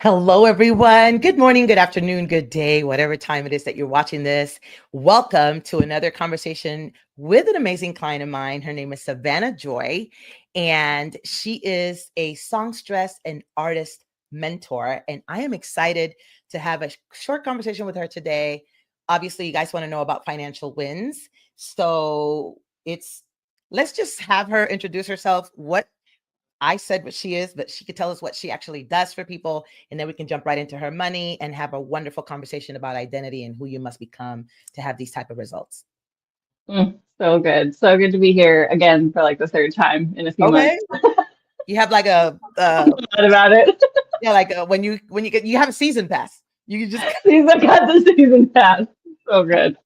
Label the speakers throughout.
Speaker 1: Hello, everyone. Good morning, good afternoon, good day, whatever time it is that you're watching this. Welcome to another conversation with an amazing client of mine. Her name is Savannah Joy, and she is a songstress and artist mentor. And I am excited to have a short conversation with her today. Obviously, you guys want to know about financial wins. So let's just have her introduce herself. I said what she is, but she could tell us what she actually does for people. And then we can jump right into her money and have a wonderful conversation about identity and who you must become to have these type of results.
Speaker 2: So good. So good to be here again for like the third time in a few
Speaker 1: Okay.
Speaker 2: months.
Speaker 1: You have like
Speaker 2: What about it?
Speaker 1: yeah, like you have a season pass. You just,
Speaker 2: Season got the season pass. So good.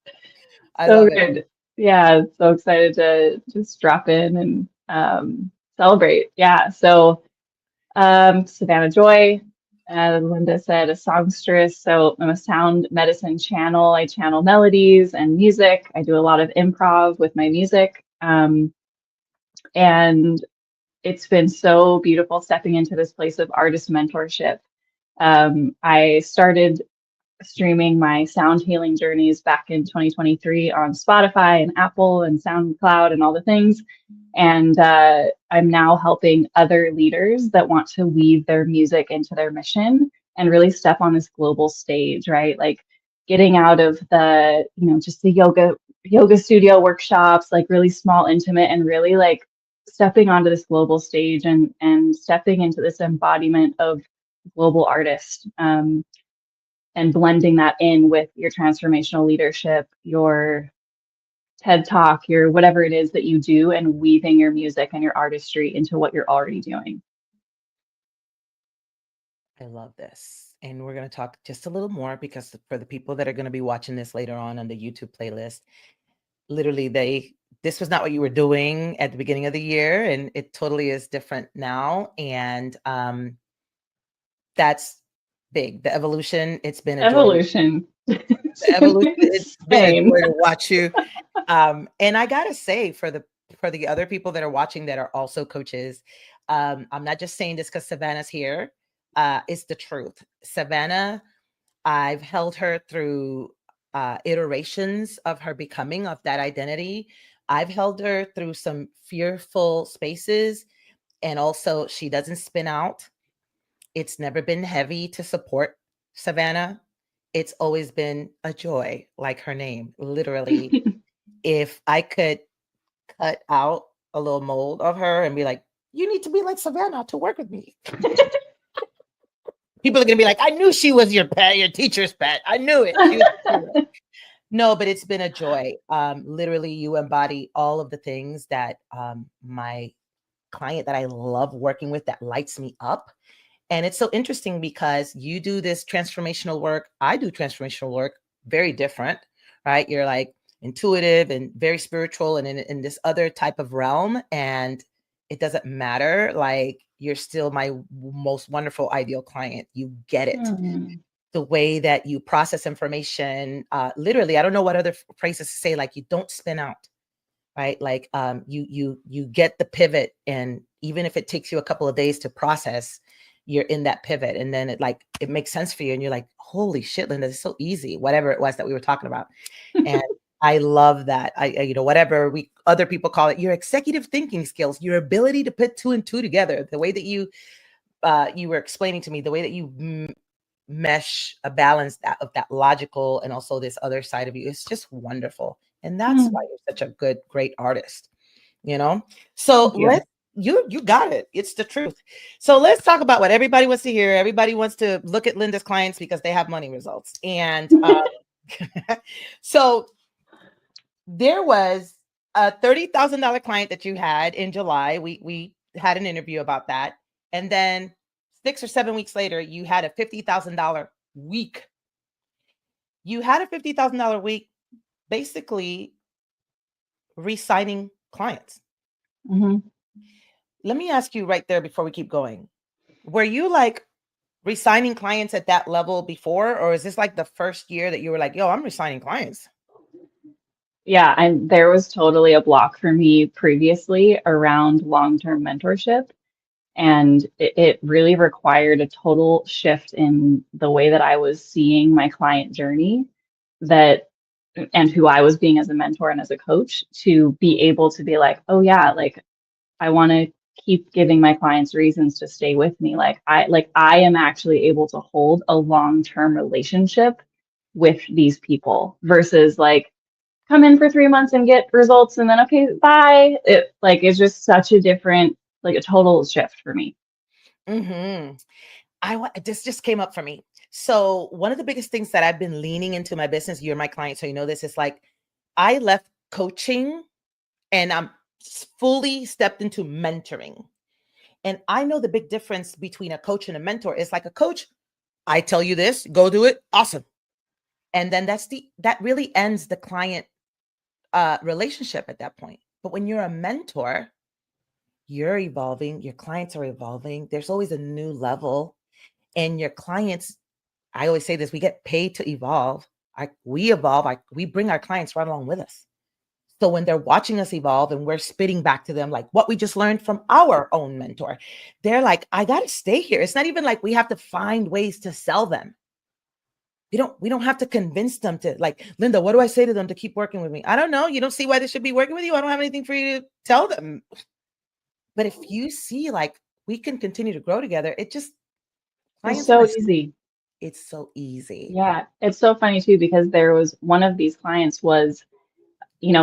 Speaker 1: I
Speaker 2: So
Speaker 1: love it.
Speaker 2: good. Yeah, so excited to just drop in and celebrate. Yeah. So Savannah Joy, Linda said, a songstress. So I'm a sound medicine channel. I channel melodies and music. I do a lot of improv with my music. And it's been so beautiful stepping into this place of artist mentorship. I started streaming my sound healing journeys back in 2023 on Spotify and Apple and SoundCloud and all the things. And I'm now helping other leaders that want to weave their music into their mission and really step on this global stage, right? Like getting out of the, just the yoga studio workshops, like really small, intimate, and really like stepping onto this global stage and stepping into this embodiment of global artist. And blending that in with your transformational leadership, your TED Talk, your whatever it is that you do, and weaving your music and your artistry into what you're already doing.
Speaker 1: I love this. And we're going to talk just a little more because for the people that are going to be watching this later on the YouTube playlist, literally this was not what you were doing at the beginning of the year, and it totally is different now. And that's big. The evolution, it's been a joy.
Speaker 2: Evolution.
Speaker 1: The evolution, it's been a
Speaker 2: Insane.
Speaker 1: joy to watch you. And I gotta say, for the other people that are watching that are also coaches, I'm not just saying this because Savannah's here. It's the truth. Savannah, I've held her through iterations of her becoming of that identity. I've held her through some fearful spaces, and also she doesn't spin out. It's never been heavy to support Savannah. It's always been a joy, like her name. Literally, if I could cut out a little mold of her and be like, you need to be like Savannah to work with me. People are gonna be like, I knew she was your pet, your teacher's pet. I knew it. No, but it's been a joy. Literally, you embody all of the things that my client that I love working with that lights me up. And it's so interesting because you do this transformational work. I do transformational work, very different, right? You're like intuitive and very spiritual and in this other type of realm. And it doesn't matter. Like you're still my most wonderful, ideal client. You get it.
Speaker 2: Mm.
Speaker 1: The way that you process information, literally, I don't know what other phrases to say, like you don't spin out, right? Like you get the pivot, and even if it takes you a couple of days to process, you're in that pivot, and then it makes sense for you, and you're like, holy shit, Linda, it's so easy, whatever it was that we were talking about. And I love that. Whatever other people call it, your executive thinking skills, your ability to put two and two together, the way that you were explaining to me, the way that you mesh a balance of that logical and also this other side of you, it's just wonderful. And that's why you're such a great artist, so
Speaker 2: Thank you.
Speaker 1: you got it. It's the truth. So let's talk about what everybody wants to hear. Everybody wants to look at Linda's clients because they have money results. And so there was a $30,000 client that you had in July. We had an interview about that. And then 6 or 7 weeks later, you had a $50,000 week. You had a $50,000 week, basically re-signing clients.
Speaker 2: Mm-hmm.
Speaker 1: Let me ask you right there before we keep going. Were you like re-signing clients at that level before, or is this like the first year that you were like, yo, I'm re-signing clients?
Speaker 2: Yeah, and there was totally a block for me previously around long-term mentorship. And it really required a total shift in the way that I was seeing my client journey, that and who I was being as a mentor and as a coach, to be able to be like, oh yeah, like I want to keep giving my clients reasons to stay with me. I am actually able to hold a long-term relationship with these people versus like come in for 3 months and get results and then okay, bye. It's just such a different, like a total shift for me.
Speaker 1: Mm-hmm. This just came up for me. So one of the biggest things that I've been leaning into my business, you're my client, so you know this, is like I left coaching and I'm fully stepped into mentoring. And I know the big difference between a coach and a mentor is like a coach, I tell you this, go do it, awesome. And then that really ends the client relationship at that point. But when you're a mentor, you're evolving, your clients are evolving. There's always a new level, and your clients, I always say this, we get paid to evolve. We evolve, we bring our clients right along with us. So when they're watching us evolve and we're spitting back to them like what we just learned from our own mentor, they're like, I got to stay here. It's not even like we have to find ways to sell them. We don't have to convince them to, like, Linda, what do I say to them to keep working with me? I don't know. You don't see why they should be working with you. I don't have anything for you to tell them. But if you see like we can continue to grow together, it just
Speaker 2: It's
Speaker 1: clients
Speaker 2: so
Speaker 1: want to,
Speaker 2: easy.
Speaker 1: it's so easy.
Speaker 2: Yeah, it's so funny too because there was one of these clients was,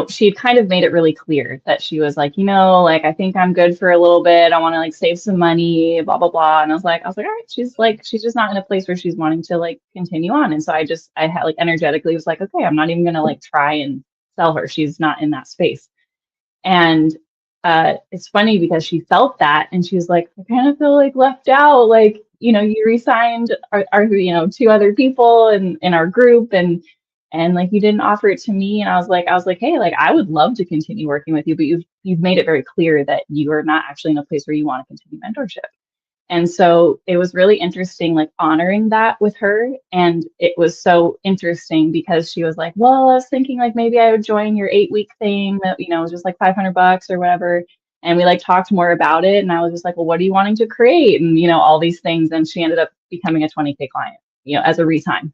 Speaker 2: she had kind of made it really clear that she was like, like I think I'm good for a little bit. I want to like save some money, blah blah blah. And I was like, all right, she's just not in a place where she's wanting to like continue on. And so I had like energetically was like, okay, I'm not even gonna like try and sell her. She's not in that space. And it's funny because she felt that and she was like, I kind of feel like left out. Like, you re-signed our two other people in our group and like you didn't offer it to me. And I was like, hey, like I would love to continue working with you, but you've made it very clear that you are not actually in a place where you want to continue mentorship. And so it was really interesting, like honoring that with her. And it was so interesting because she was like, well, I was thinking like maybe I would join your 8-week thing that, was just like $500 or whatever. And we like talked more about it. And I was just like, well, what are you wanting to create? And, all these things. And she ended up becoming a 20K client, as a re-sign.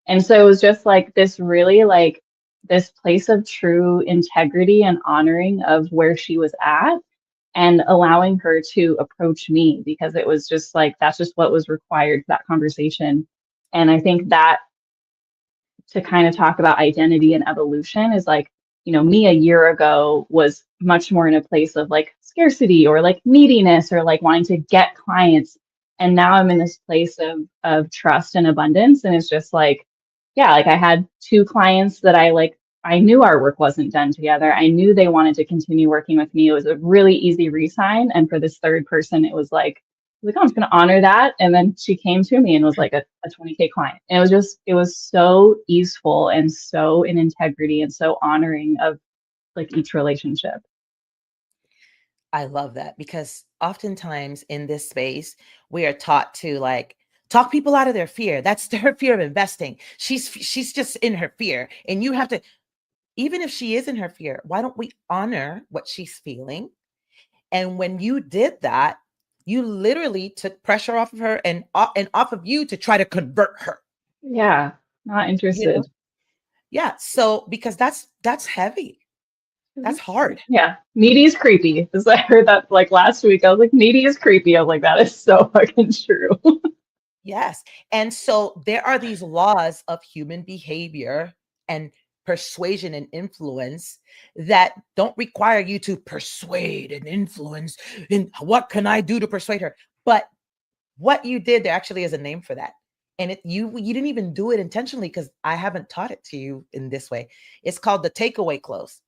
Speaker 2: And so it was just like this really like this place of true integrity and honoring of where she was at and allowing her to approach me because it was just like that's just what was required for that conversation. And I think that to kind of talk about identity and evolution is like, me a year ago was much more in a place of like scarcity or like neediness or like wanting to get clients. And now I'm in this place of trust and abundance. And it's just like, yeah, like I had 2 clients that I knew our work wasn't done together. I knew they wanted to continue working with me. It was a really easy re-sign. And for this third person, it was like, oh, I'm just going to honor that. And then she came to me and was like a 20K client. And it was so easeful and so in integrity and so honoring of like each relationship.
Speaker 1: I love that because oftentimes in this space, we are taught to like talk people out of their fear. That's her fear of investing. She's just in her fear. And you have to, even if she is in her fear, why don't we honor what she's feeling? And when you did that, you literally took pressure off of her and off of you to try to convert her.
Speaker 2: Yeah, not
Speaker 1: You know?
Speaker 2: interested.
Speaker 1: Yeah. So because that's heavy. That's hard.
Speaker 2: Yeah, needy is creepy. Because I heard that like last week. I was like, needy is creepy. I was like, that is so fucking true.
Speaker 1: Yes. And so there are these laws of human behavior and persuasion and influence that don't require you to persuade and influence. And what can I do to persuade her? But what you did, there actually is a name for that. And you didn't even do it intentionally because I haven't taught it to you in this way. It's called the takeaway close.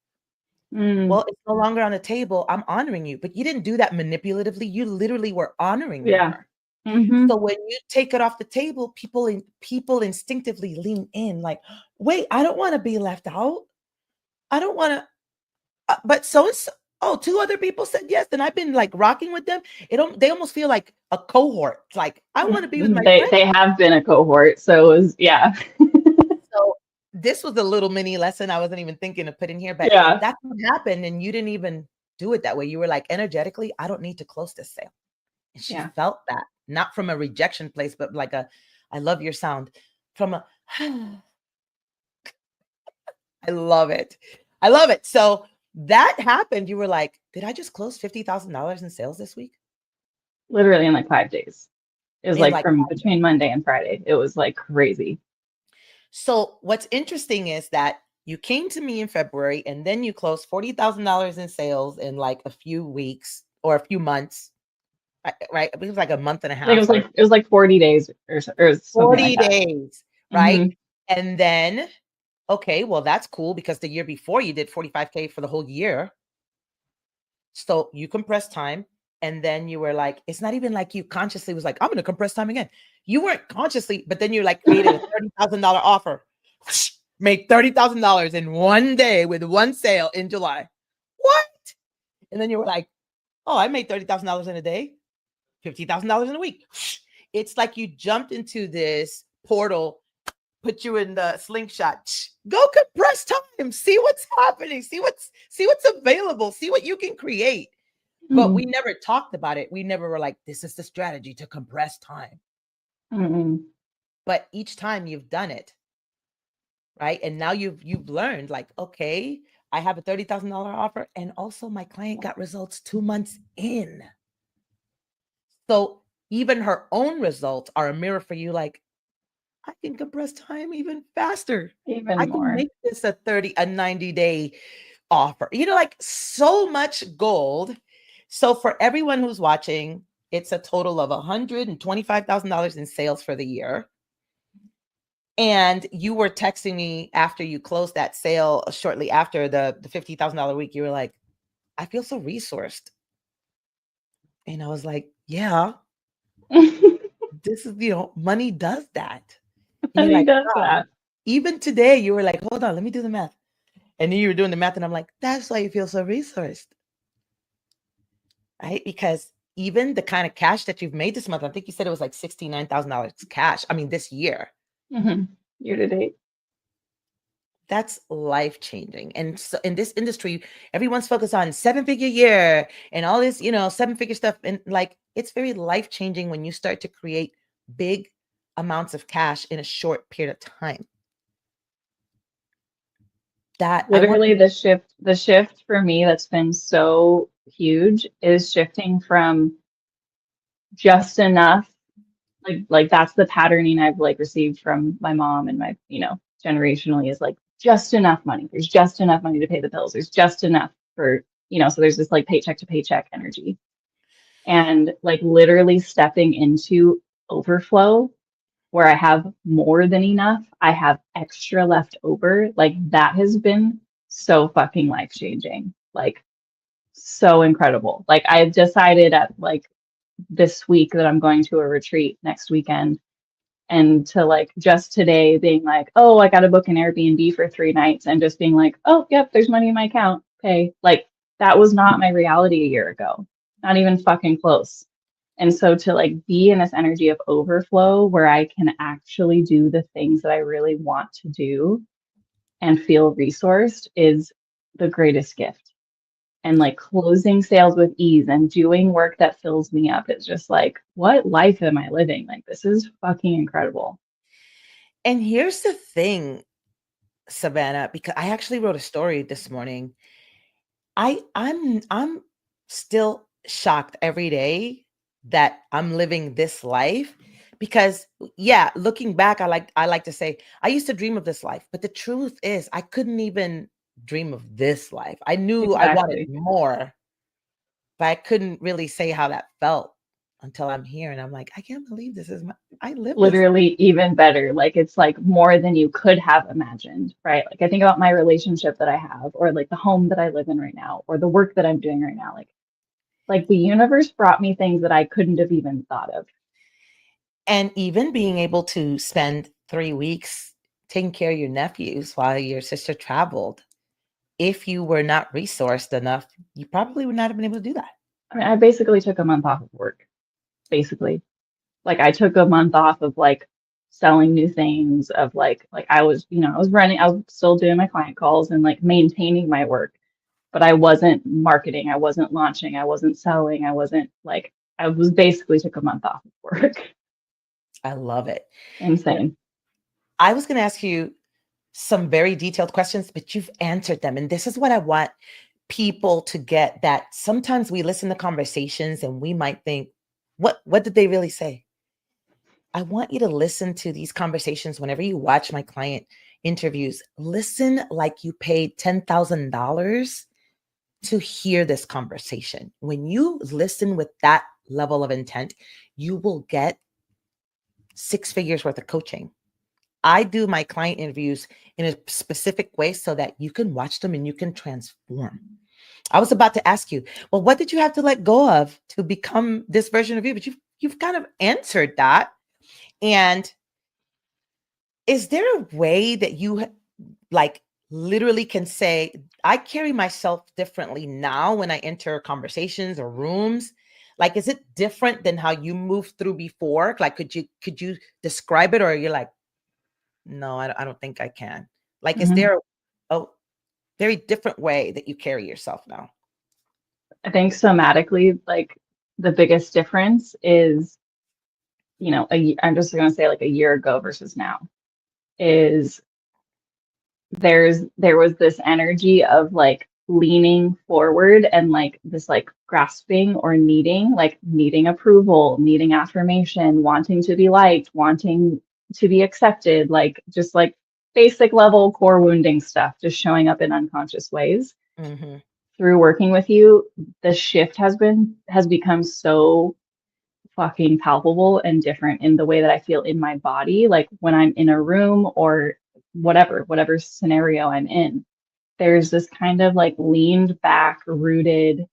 Speaker 2: Mm,
Speaker 1: Well, it's no longer on the table. I'm honoring you, but you didn't do that manipulatively. You literally were honoring
Speaker 2: yeah.
Speaker 1: her.
Speaker 2: Hmm.
Speaker 1: So when you take it off the table, people instinctively lean in like, wait, I don't want to be left out. I don't want to, but so it's, oh, 2 other people said yes. And I've been like rocking with them. They almost feel like a cohort. It's like, I want to be with my
Speaker 2: They
Speaker 1: friend.
Speaker 2: they have been a cohort, so it was yeah.
Speaker 1: So this was a little mini lesson I wasn't even thinking of putting here, but
Speaker 2: Yeah.
Speaker 1: that's what happened. And you didn't even do it that way. You were like, energetically, I don't need to close this sale. And she
Speaker 2: Yeah.
Speaker 1: felt that, not from a rejection place, but like a, I love your sound, from a, I love it. I love it. So that happened. You were like, did I just close $50,000 in sales this week?
Speaker 2: Literally in like 5 days. It was
Speaker 1: In
Speaker 2: like
Speaker 1: like
Speaker 2: from between Monday and Friday. It was like crazy.
Speaker 1: So what's interesting is that you came to me in February and then you closed $40,000 in sales in like a few weeks or a few months, right? It was like a month and a
Speaker 2: I think
Speaker 1: half,
Speaker 2: it was like 40 days or something like
Speaker 1: 40
Speaker 2: that.
Speaker 1: days, right?
Speaker 2: Hmm.
Speaker 1: And then, okay, well, that's cool because the year before you did 45K for the whole year. So you compressed time. And then you were like, it's not even like you consciously was like, I'm going to compress time again. You weren't consciously, but then you like created a $30,000 offer, make $30,000 in one day with one sale in July. What? And then you were like, oh, I made $30,000 in a day, $50,000 in a week. It's like you jumped into this portal, put you in the slingshot. Go compress time. See what's happening. See what's available. See what you can create. But we never talked about it. We never were like, this is the strategy to compress time.
Speaker 2: Mm-hmm.
Speaker 1: But each time you've done it, right? And now you've learned like, okay, I have a $30,000 offer, and also my client got results 2 months in. So even her own results are a mirror for you. Like, I can compress time even faster.
Speaker 2: Even
Speaker 1: I can
Speaker 2: more.
Speaker 1: make this a 90-day offer. Like so much gold. So for everyone who's watching, it's a total of $125,000 in sales for the year. And you were texting me after you closed that sale shortly after the $50,000 week. You were like, I feel so resourced. And I was like, yeah, this is, money does that. And you're
Speaker 2: Money
Speaker 1: like,
Speaker 2: does
Speaker 1: wow.
Speaker 2: that.
Speaker 1: Even today, you were like, hold on, let me do the math. And then you were doing the math, and I'm like, that's why you feel so resourced. Right? Because even the kind of cash that you've made this month, I think you said it was like $69,000 cash. I mean, this year.
Speaker 2: Mm-hmm. Year to date.
Speaker 1: That's life changing. And so in this industry, everyone's focused on 7-figure year and all this, 7-figure stuff. And like, it's very life changing when you start to create big amounts of cash in a short period of time. That
Speaker 2: Literally the shift for me that's been so huge is shifting from just enough, like that's the patterning I've like received from my mom and my, generationally, is like just enough money. There's just enough money to pay the bills. There's just enough for, so there's this like paycheck to paycheck energy. And like literally stepping into overflow where I have more than enough, I have extra left over. Like that has been so fucking life changing. Like so incredible. Like I've decided at like this week that I'm going to a retreat next weekend, and to like just today being like, oh, I got to book an Airbnb for 3 nights, and just being like, oh, yep, there's money in my account. Okay. Like that was not my reality a year ago. Not even fucking close. And so to like be in this energy of overflow where I can actually do the things that I really want to do and feel resourced is the greatest gift. And like closing sales with ease and doing work that fills me up is just like, what life am I living? Like, this is fucking incredible.
Speaker 1: And here's the thing, Savannah, because I actually wrote a story this morning. I'm still shocked every day that I'm living this life, because yeah, looking back, I like to say I used to dream of this life, but the truth is I couldn't even dream of this life. I knew I wanted
Speaker 2: Exactly.
Speaker 1: more, but I couldn't really say how that felt until I'm here, and I'm like, I can't believe I live this.
Speaker 2: Literally even better. Like it's like more than you could have imagined, right? Like I think about my relationship that I have, or like the home that I live in right now, or the work that I'm doing right now. Like the universe brought me things that I couldn't have even thought of.
Speaker 1: And even being able to spend 3 weeks taking care of your nephews while your sister traveled. If you were not resourced enough, you probably would not have been able to do that.
Speaker 2: I mean, I basically took a month off of work, basically. Like I took a month off of like selling new things, of like I was, I was still doing my client calls and like maintaining my work, but I wasn't marketing, I wasn't launching, I wasn't selling, I wasn't like I was basically took a month off of work.
Speaker 1: I love it.
Speaker 2: Insane.
Speaker 1: I was going to ask you some very detailed questions, but you've answered them. And this is what I want people to get, that sometimes we listen to conversations and we might think, what did they really say? I want you to listen to these conversations whenever you watch my client interviews. Listen like you paid $10,000 to hear this conversation. When you listen with that level of intent, you will get 6 figures worth of coaching. I do my client interviews in a specific way so that you can watch them and you can transform. I was about to ask you, well, what did you have to let go of to become this version of you? But you've kind of answered that. And is there a way that you like literally can say, I carry myself differently now when I enter conversations or rooms? Like, is it different than how you moved through before? Like, could you describe it, or you're like, no, I don't think I can. Like, is
Speaker 2: Mhm.
Speaker 1: there a very different way that you carry yourself now?
Speaker 2: I think somatically, like the biggest difference is, I'm just going to say like a year ago versus now is there was this energy of like leaning forward and like this like grasping or needing, like needing approval, needing affirmation, wanting to be liked, wanting to be accepted, like just like basic level core wounding stuff, just showing up in unconscious ways.
Speaker 1: Hmm.
Speaker 2: Through working with you, the shift has become so fucking palpable and different in the way that I feel in my body. Like when I'm in a room or whatever scenario I'm in, there's this kind of like leaned back, rooted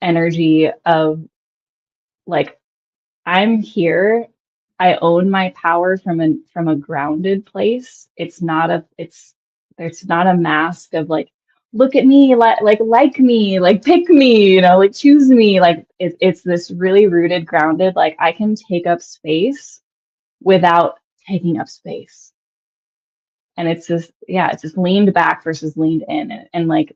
Speaker 2: energy of like, I'm here. I own my power from a grounded place. It's not a mask of like, look at me, like me, like pick me, like choose me. Like it's this really rooted, grounded, like I can take up space without taking up space. And it's just leaned back versus leaned in. And like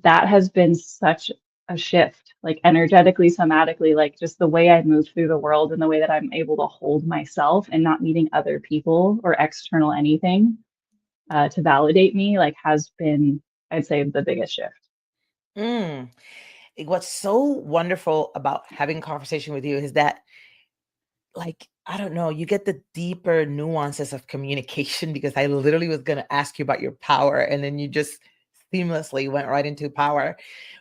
Speaker 2: that has been such a shift, like energetically, somatically, like just the way I move through the world and the way that I'm able to hold myself and not needing other people or external anything to validate me, like has been, I'd say, the biggest shift.
Speaker 1: Mm. What's so wonderful about having a conversation with you is that, like, I don't know, you get the deeper nuances of communication, because I literally was going to ask you about your power, and then you just seamlessly went right into power.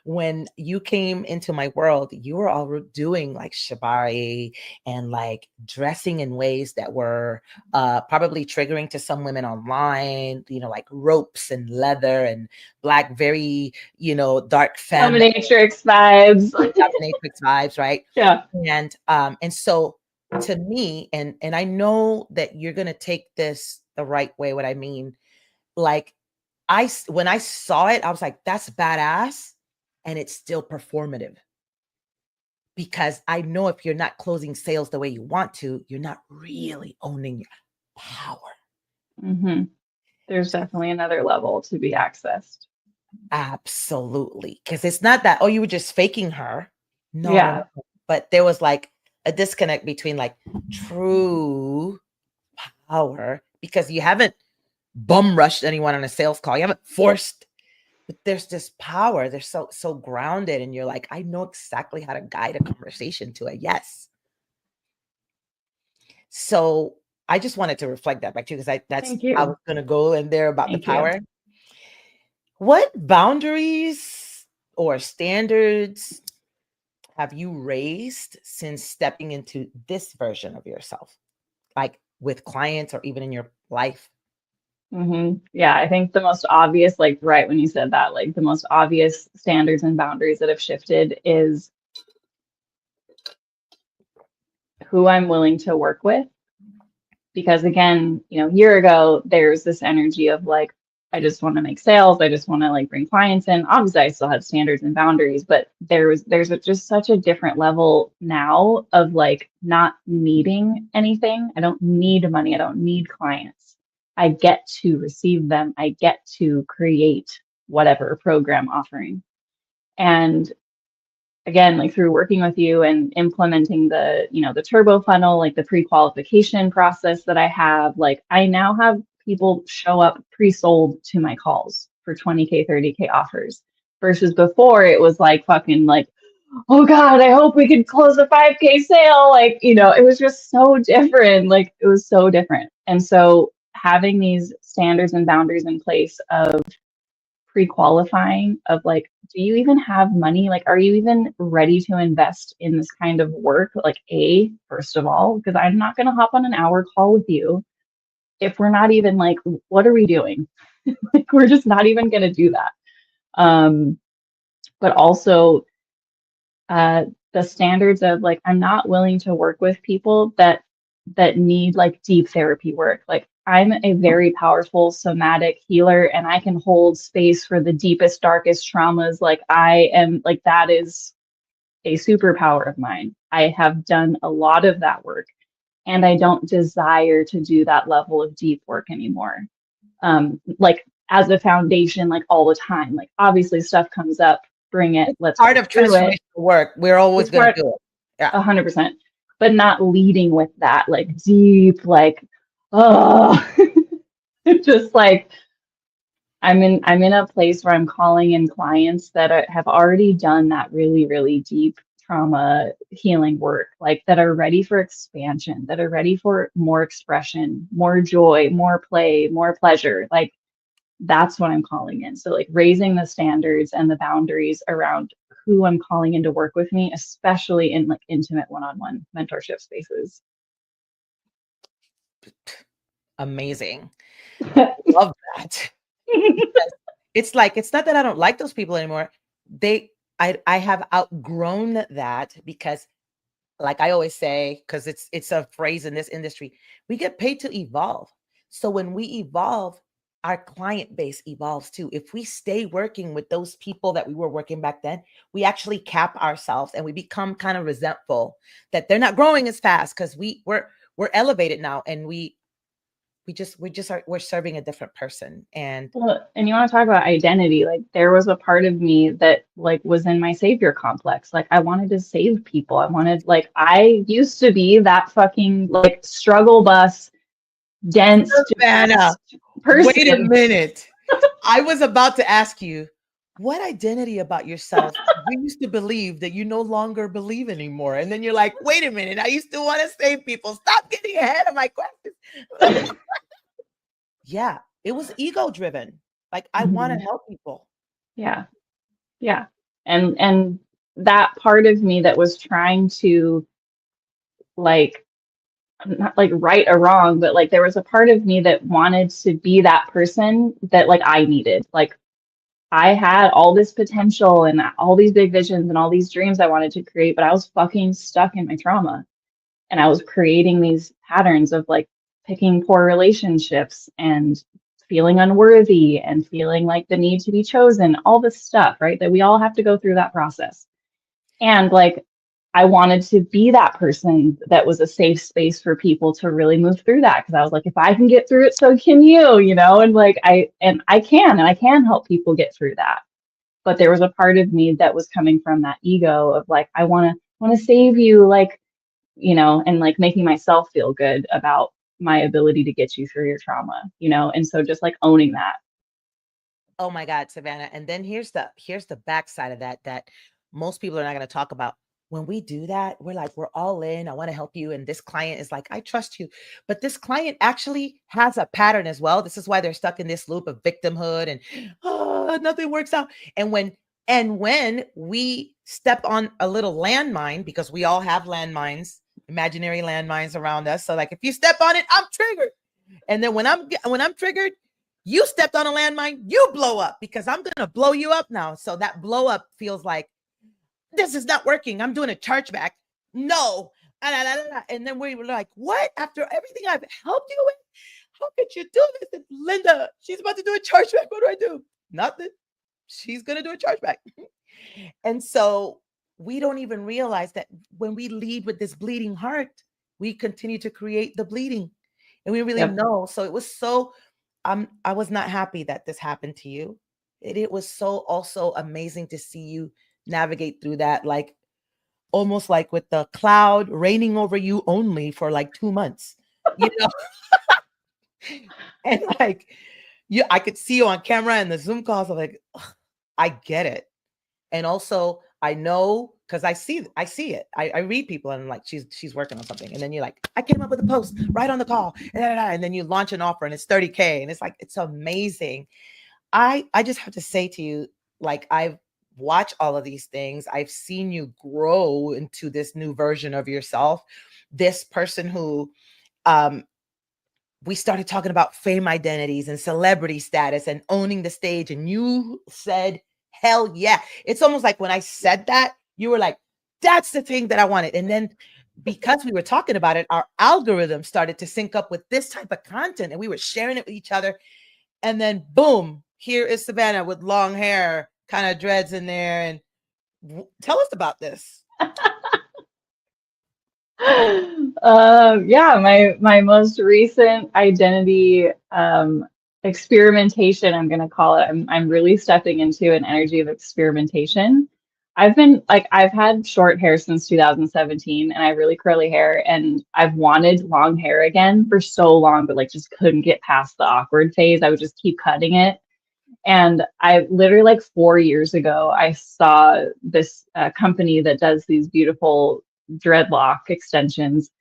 Speaker 1: When you came into my world, you were all doing like shibari and like dressing in ways that were probably triggering to some women online, like ropes and leather and black, very, dark femme
Speaker 2: Dominatrix vibes.
Speaker 1: dominatrix vibes, right?
Speaker 2: Yeah.
Speaker 1: And so to me, and I know that you're gonna take this the right way, what I mean, like when I saw it, I was like, that's badass, and it's still performative. Because I know if you're not closing sales the way you want to, you're not really owning your power.
Speaker 2: Hmm. There's definitely another level to be accessed.
Speaker 1: Absolutely. Because it's not that, oh, you were just faking her. No, no,
Speaker 2: Yeah.
Speaker 1: no. But there was like a disconnect between like true power, because you haven't bum rushed anyone on a sales call. You haven't forced, but there's this power. They're so grounded, and you're like, I know exactly how to guide a conversation to a yes. So I just wanted to reflect that back to you, because that's
Speaker 2: Thank
Speaker 1: I
Speaker 2: you.
Speaker 1: was gonna go in there about the
Speaker 2: Thank you.
Speaker 1: power. What boundaries or standards have you raised since stepping into this version of yourself, like with clients or even in your life?
Speaker 2: Yeah, I think the most obvious, like right when you said that, like the most obvious standards and boundaries that have shifted is who I'm willing to work with. Because again, a year ago, there's this energy of like, I just want to make sales. I just want to like bring clients in. Obviously, I still have standards and boundaries, but just such a different level now of like not needing anything. I don't need money. I don't need clients. I get to receive them. I get to create whatever program offering. And again, like through working with you and implementing the, you know, the turbo funnel, like the pre-qualification process that I have, like I now have people show up pre-sold to my calls for 20K, 30K offers versus before it was like fucking like, oh God, I hope we could close a 5K sale. Like, you know, it was just so different. Like it was so different. And so having these standards and boundaries in place of pre-qualifying of like, do you even have money? Like, are you even ready to invest in this kind of work? Like, first of all, because I'm not going to hop on an hour call with you if we're not even like, what are we doing? Like, we're just not even going to do that. But also, uh, the standards of like, I'm not willing to work with people that need like deep therapy work. Like I'm a very powerful somatic healer and I can hold space for the deepest, darkest traumas. Like I am like, that is a superpower of mine. I have done a lot of that work and I don't desire to do that level of deep work anymore. Like as a foundation, like all the time, like obviously stuff comes up, bring it,
Speaker 1: It's
Speaker 2: let's
Speaker 1: part
Speaker 2: work
Speaker 1: of
Speaker 2: through it.
Speaker 1: transformational work. We're always
Speaker 2: It's
Speaker 1: going to
Speaker 2: part
Speaker 1: do it. Yeah.
Speaker 2: 100%, but not leading with that like deep, like, oh, just like I'm in a place where I'm calling in clients that have already done that really, really deep trauma healing work, like that are ready for expansion, that are ready for more expression, more joy, more play, more pleasure. Like that's what I'm calling in. So like raising the standards and the boundaries around who I'm calling in to work with me, especially in like intimate one-on-one mentorship spaces.
Speaker 1: Amazing. Love that. Because it's like, it's not that I don't like those people anymore. I have outgrown that because like I always say, because it's a phrase in this industry, we get paid to evolve. So when we evolve, our client base evolves too. If we stay working with those people that we were working back then, we actually cap ourselves and we become kind of resentful that they're not growing as fast because we're elevated now and we're serving a different person. And
Speaker 2: Well, and you want to talk about identity, like there was a part of me that like was in my savior complex. Like I wanted to save people. I wanted like I used to be that fucking like struggle bus, dense,
Speaker 1: Savannah,
Speaker 2: depressed
Speaker 1: wait a
Speaker 2: person.
Speaker 1: minute. I was about to ask you, what identity about yourself you used to believe that you no longer believe anymore? And then you're like, wait a minute, I used to want to save people. Stop getting ahead of my questions. Yeah, it was ego driven. Like, I want to
Speaker 2: Mhm.
Speaker 1: help people.
Speaker 2: Yeah. Yeah. And that part of me that was trying to like not like right or wrong, but like there was a part of me that wanted to be that person that like I needed. Like I had all this potential and all these big visions and all these dreams I wanted to create, but I was fucking stuck in my trauma. And I was creating these patterns of like picking poor relationships and feeling unworthy and feeling like the need to be chosen, all this stuff, right? That we all have to go through that process. And like, I wanted to be that person that was a safe space for people to really move through that. Cause I was like, if I can get through it, so can you, you know? And like, I can help people get through that. But there was a part of me that was coming from that ego of like, I want to save you, like, you know, and like making myself feel good about my ability to get you through your trauma, you know? And so just like owning that.
Speaker 1: Oh my God, Savannah. And then here's the backside of that that most people are not going to talk about. When we do that, we're like, we're all in. I want to help you. And this client is like, I trust you. But this client actually has a pattern as well. This is why they're stuck in this loop of victimhood and oh, nothing works out. And when we step on a little landmine, because we all have landmines, imaginary landmines around us. So like if you step on it, I'm triggered. And then when I'm triggered, you stepped on a landmine, you blow up because I'm gonna blow you up now. So that blow up feels like this is not working. I'm doing a chargeback. No. And then we were like, what? After everything I've helped you with, how could you do this? And Linda, she's about to do a chargeback. What do I do? Nothing. She's gonna do a chargeback. And so we don't even realize that when we lead with this bleeding heart, we continue to create the bleeding. And we really
Speaker 2: Yep.
Speaker 1: know. So it was so I was not happy that this happened to you. It was so also amazing to see you navigate through that, like almost like with the cloud raining over you only for like 2 months, you know, and like I could see you on camera and the Zoom calls. I'm like, "Ugh, I get it. And also I know because I see it. I read people and I'm like, she's working on something. And then you're like, I came up with a post right on the call. And then you launch an offer and it's 30K. And it's like, it's amazing. I just have to say to you, like, I've watched all of these things. I've seen you grow into this new version of yourself. This person who um we started talking about fame identities and celebrity status and owning the stage. And you said, hell yeah. It's almost like when I said that, you were like, that's the thing that I wanted. And then because we were talking about it, our algorithm started to sync up with this type of content and we were sharing it with each other. And then boom, here is Savannah with long hair, kind of dreads in there. And tell us about this.
Speaker 2: Yeah, my most recent identity experimentation, I'm gonna call it. I'm really stepping into an energy of experimentation. I've had short hair since 2017 and I have really curly hair and I've wanted long hair again for so long, but like just couldn't get past the awkward phase. I would just keep cutting it. And I literally, like 4 years ago, I saw this company that does these beautiful dreadlock extensions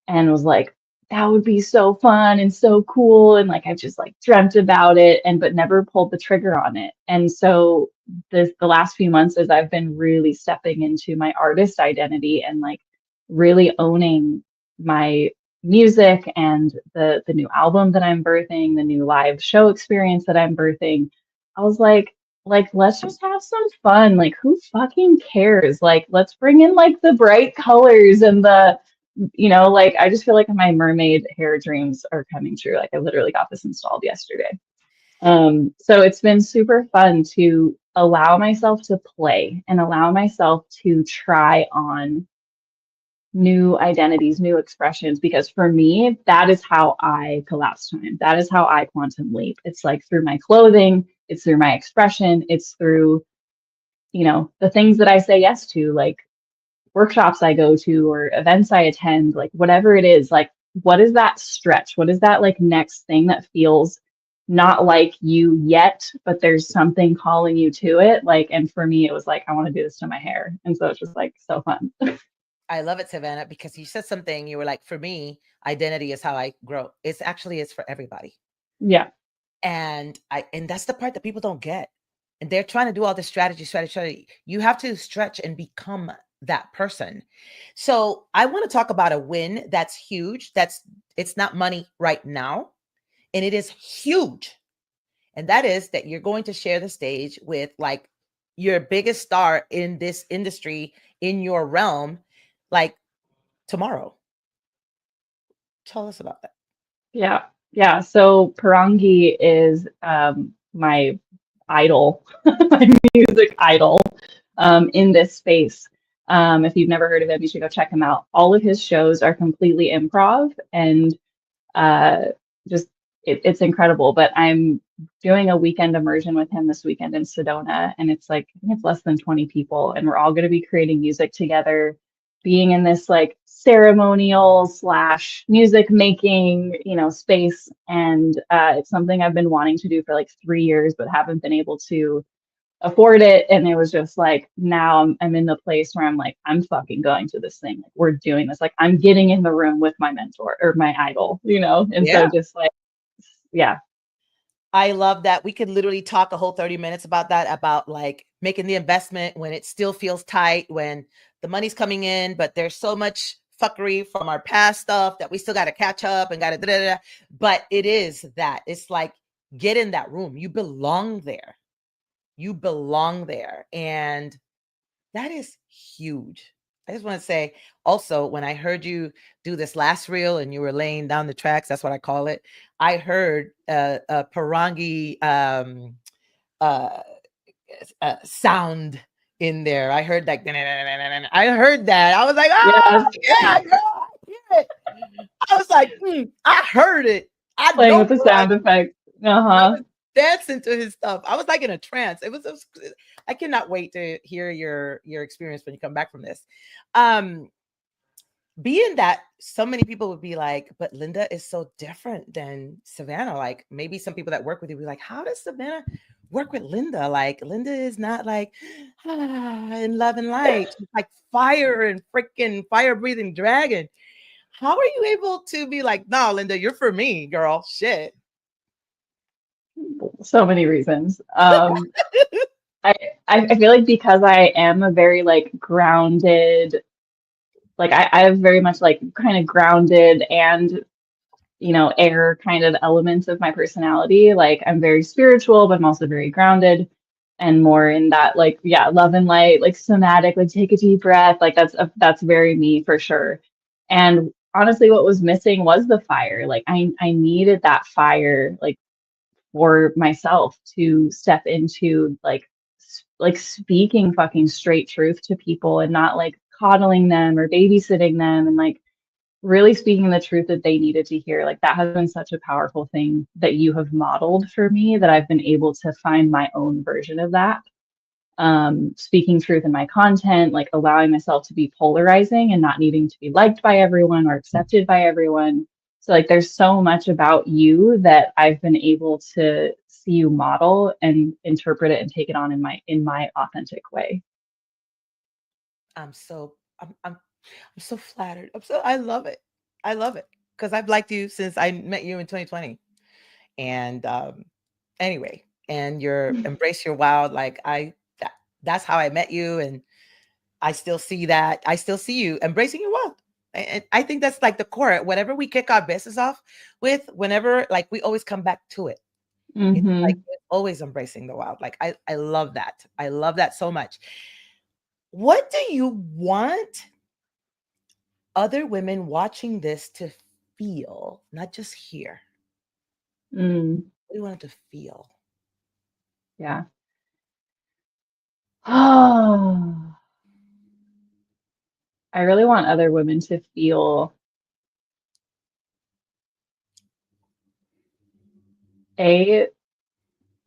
Speaker 2: and was like, that would be so fun and so cool. And like, I just like dreamt about it and, but never pulled the trigger on it. And so the last few months, as I've been really stepping into my artist identity and like really owning my music and the new album that I'm birthing, the new live show experience that I'm birthing, I was like, let's just have some fun. Like, who fucking cares? Like, let's bring in like the bright colors and like I just feel like my mermaid hair dreams are coming true. Like I literally got this installed yesterday. So it's been super fun to allow myself to play and allow myself to try on new identities, new expressions, because for me, that is how I collapse time. That is how I quantum leap. It's like through my clothing, it's through my expression, it's through, the things that I say yes to, like workshops I go to or events I attend, like whatever it is, like what is that stretch? What is that like next thing that feels not like you yet, but there's something calling you to it? Like, and for me, it was like, I want to do this to my hair. And so it's just like so fun.
Speaker 1: I love it, Savannah, because you said something. You were like, for me, identity is how I grow. It's for everybody.
Speaker 2: Yeah.
Speaker 1: And that's the part that people don't get. And they're trying to do all this strategy. You have to stretch and become that person. So I want to talk about a win that's huge. It's not money right now, and it is huge. And that is that you're going to share the stage with like your biggest star in this industry, in your realm, like tomorrow. Tell us about that.
Speaker 2: Yeah. Yeah. So Parangi is my idol, my music idol in this space. If you've never heard of him, you should go check him out. All of his shows are completely improv and uh, just it's incredible. But I'm doing a weekend immersion with him this weekend in Sedona, and it's like I think it's less than 20 people, and we're all going to be creating music together, being in this like ceremonial slash music making, space. And it's something I've been wanting to do for like 3 years, but haven't been able to afford it. And it was just like, now I'm in the place where I'm like, I'm fucking going to this thing. Like, we're doing this. Like, I'm getting in the room with my mentor or my idol, And
Speaker 1: Yeah.
Speaker 2: so just like, yeah.
Speaker 1: I love that. We could literally talk a whole 30 minutes about that, about like making the investment when it still feels tight, when the money's coming in, but there's so much fuckery from our past stuff that we still got to catch up and got to da. But it is that it's like, get in that room. You belong there. You belong there. And that is huge. I just want to say also, when I heard you do this last reel and you were laying down the tracks, that's what I call it. I heard a Parangi uh, sound in there. I heard like, I heard that. I was like, oh, yeah, girl, yeah. I was like, I heard it. I
Speaker 2: Playing
Speaker 1: know
Speaker 2: with the sound effects. Uh-huh.
Speaker 1: dancing to his stuff. I was like in a trance. I cannot wait to hear your experience when you come back from this. Um, being that so many people would be like, but Linda is so different than Savannah. Like maybe some people that work with you be like, how does Savannah work with Linda? Like Linda is not like in love and light. She's like fire and freaking fire breathing dragon. How are you able to be like, no, Linda, you're for me, girl? Shit.
Speaker 2: So many reasons. I I feel like because I am a very like grounded, like I have very much like kind of grounded and air kind of elements of my personality. Like I'm very spiritual, but I'm also very grounded and more in that like yeah, love and light, like somatic, like take a deep breath. Like that's very me for sure. And honestly, what was missing was the fire. Like I needed that fire, like for myself to step into like speaking fucking straight truth to people and not like coddling them or babysitting them and like really speaking the truth that they needed to hear. Like that has been such a powerful thing that you have modeled for me that I've been able to find my own version of that. Speaking truth in my content, like allowing myself to be polarizing and not needing to be liked by everyone or accepted by everyone. So like there's so much about you that I've been able to see you model and interpret it and take it on in my authentic way.
Speaker 1: I'm so I'm so flattered. I love it. I love it because I've liked you since I met you in 2020. And anyway, and your embrace your wild, like that's how I met you, and I still see that. I still see you embracing your wild. And I think that's like the core. Whatever we kick our business off with, whenever like we always come back to it. It's like
Speaker 2: Hmm.
Speaker 1: always embracing the wild. Like I love that. I love that so much. What do you want other women watching this to feel, not just hear?
Speaker 2: Mm,
Speaker 1: What do you want them to feel?
Speaker 2: yeah. Oh, I really want other women to feel a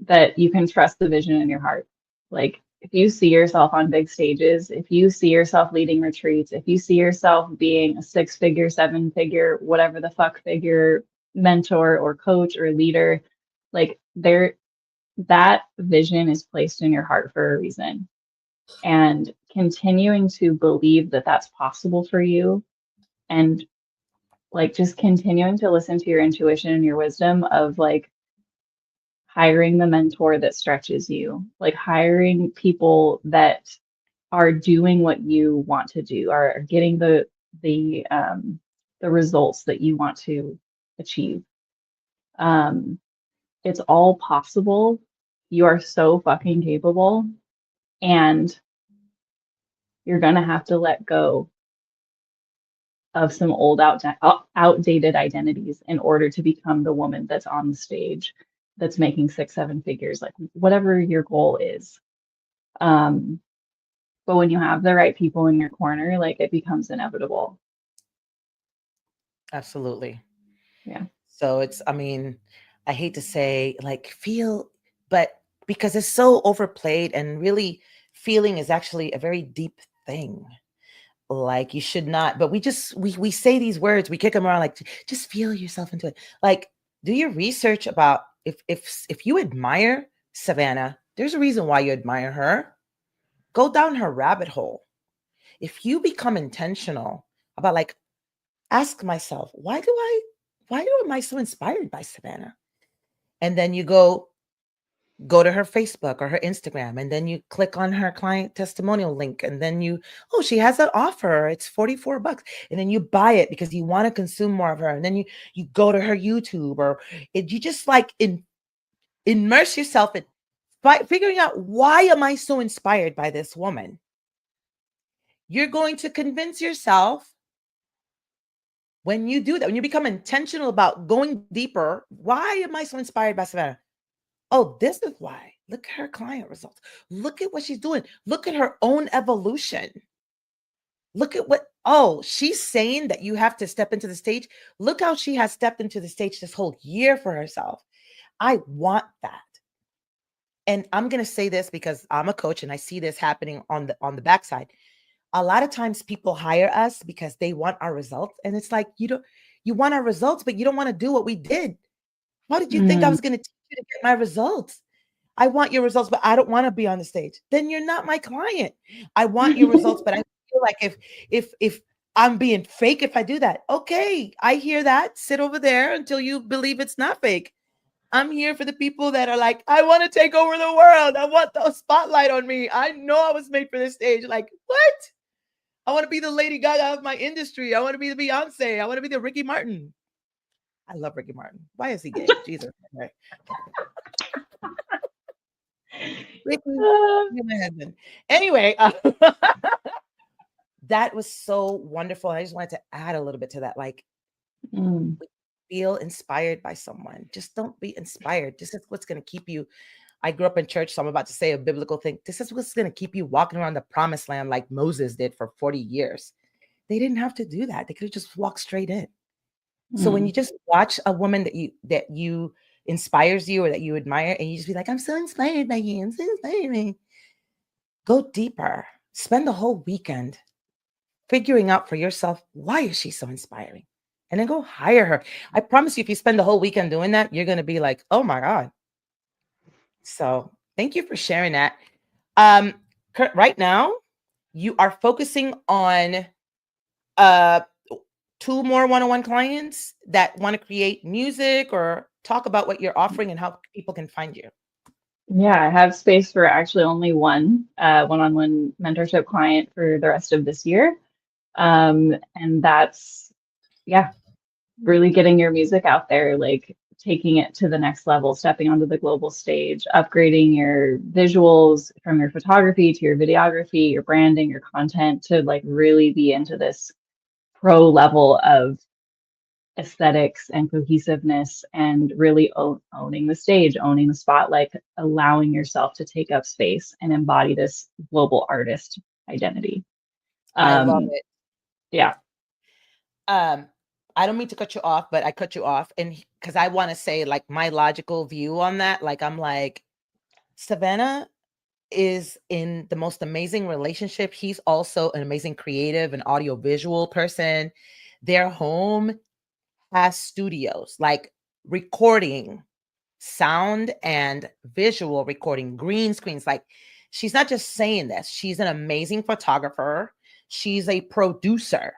Speaker 2: that you can trust the vision in your heart. Like if you see yourself on big stages, if you see yourself leading retreats, if you see yourself being a six-figure, seven-figure, whatever the fuck figure mentor or coach or leader, like that vision is placed in your heart for a reason. And continuing to believe that that's possible for you and like just continuing to listen to your intuition and your wisdom of like hiring the mentor that stretches you, like hiring people that are doing what you want to do, are getting the results that you want to achieve. Um, it's all possible. You are so fucking capable, and you're gonna have to let go of some outdated identities in order to become the woman that's on the stage that's making six, seven figures, like whatever your goal is. Um, but when you have the right people in your corner, like it becomes inevitable.
Speaker 1: Absolutely.
Speaker 2: Yeah.
Speaker 1: So it's, I mean, I hate to say like feel, but because it's so overplayed and really feeling is actually a very deep thing. Like you should not, but we say these words, we kick them around like just feel yourself into it. Like do your research about if you admire Savannah, there's a reason why you admire her. Go down her rabbit hole. If you become intentional about like ask myself, why do am I so inspired by Savannah? And then you go to her Facebook or her Instagram, and then you click on her client testimonial link, and then oh, she has an offer. It's $44. And then you buy it because you want to consume more of her. And then you go to her YouTube or you just like immerse yourself in by figuring out why am I so inspired by this woman? You're going to convince yourself when you do that, when you become intentional about going deeper, why am I so inspired by Savannah? Oh, this is why. Look at her client results. Look at what she's doing. Look at her own evolution. Look at oh, she's saying that you have to step into the stage. Look how she has stepped into the stage this whole year for herself. I want that. And I'm going to say this because I'm a coach and I see this happening on the backside. A lot of times people hire us because they want our results. And it's like, you want our results, but you don't want to do what we did. How did you think I
Speaker 2: Mm.
Speaker 1: was going to teach you to get my results? I want your results, but I don't want to be on the stage. Then you're not my client. I want your results, but I feel like if I'm being fake, if I do that, okay, I hear that. Sit over there until you believe it's not fake. I'm here for the people that are like, I want to take over the world. I want the spotlight on me. I know I was made for this stage. Like, what? I want to be the Lady Gaga of my industry. I want to be the Beyonce. I want to be the Ricky Martin. I love Ricky Martin. Why is he gay? Jesus. Okay. Ricky, you're my husband. Anyway, that was so wonderful. I just wanted to add a little bit to that. Like, feel inspired by someone. Just don't be inspired. This is what's going to keep you. I grew up in church, so I'm about to say a biblical thing. This is what's going to keep you walking around the promised land like Moses did for 40 years. They didn't have to do that. They could have just walked straight in. So when you just watch a woman that you inspires you or that you admire, and you just be like, I'm so inspired by you. I'm so inspired by you. Go deeper. Spend the whole weekend figuring out for yourself, why is she so inspiring? And then go hire her. I promise you, if you spend the whole weekend doing that, you're going to be like, oh my God. So thank you for sharing that. Kurt, right now, you are focusing on 2 more one-on-one clients that want to create music or talk about what you're offering and how people can find you.
Speaker 2: Yeah, I have space for actually only one one-on-one mentorship client for the rest of this year. And that's, yeah, really getting your music out there, like taking it to the next level, stepping onto the global stage, upgrading your visuals from your photography to your videography, your branding, your content to like really be into this pro level of aesthetics and cohesiveness and really owning the stage, owning the spotlight, allowing yourself to take up space and embody this global artist identity.
Speaker 1: I love it.
Speaker 2: Yeah.
Speaker 1: I don't mean to cut you off, but I cut you off. And because I want to say like my logical view on that, like I'm like, Savannah is in the most amazing relationship. He's also an amazing creative and audiovisual person. Their home has studios, like recording, sound and visual recording, green screens. Like she's not just saying this, she's an amazing photographer. She's a producer.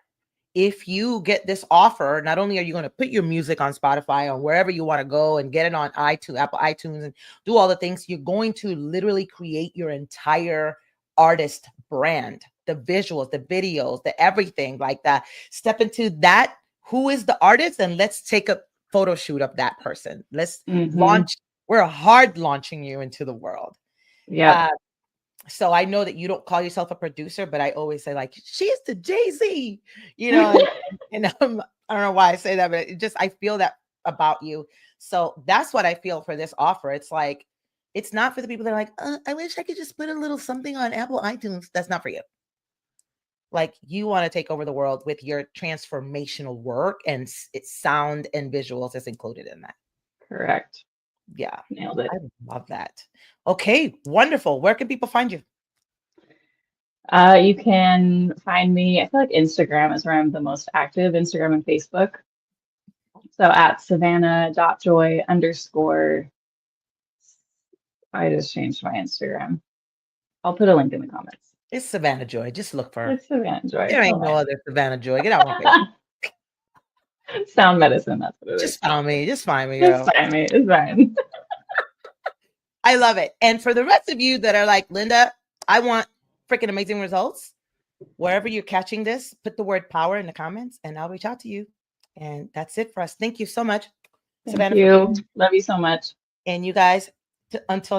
Speaker 1: If you get this offer, not only are you going to put your music on Spotify or wherever you want to go and get it on iTunes, Apple iTunes, and do all the things, you're going to literally create your entire artist brand, the visuals, the videos, the everything like that. Step into that. Who is the artist? And let's take a photo shoot of that person. Let's launch. We're hard launching you into the world.
Speaker 2: Yeah.
Speaker 1: So I know that you don't call yourself a producer, but I always say like, she's the Jay-Z, you know, and I don't know why I say that, but it just, I feel that about you. So that's what I feel for this offer. It's like, it's not for the people that are like, I wish I could just put a little something on Apple iTunes. That's not for you. Like you want to take over the world with your transformational work, and it's sound and visuals is included in that.
Speaker 2: Correct.
Speaker 1: Yeah.
Speaker 2: Nailed it.
Speaker 1: I love that. Okay. Wonderful. Where can people find you?
Speaker 2: You can find me, I feel like Instagram is where I'm the most active, Instagram and Facebook. So at Savannah.joy_. I just changed my Instagram. I'll put a link in the comments.
Speaker 1: It's Savannah Joy. Just look for her.
Speaker 2: It's Savannah Joy.
Speaker 1: There ain't no other Savannah Joy. Get out my face.
Speaker 2: Sound medicine, that's what it is.
Speaker 1: Just find me. Just find me.
Speaker 2: Just find me. It's fine.
Speaker 1: I love it. And for the rest of you that are like, Linda, I want freaking amazing results. Wherever you're catching this, put the word power in the comments and I'll reach out to you. And that's it for us. Thank you so much,
Speaker 2: Savannah. Thank you. Love you so much.
Speaker 1: And you guys, until next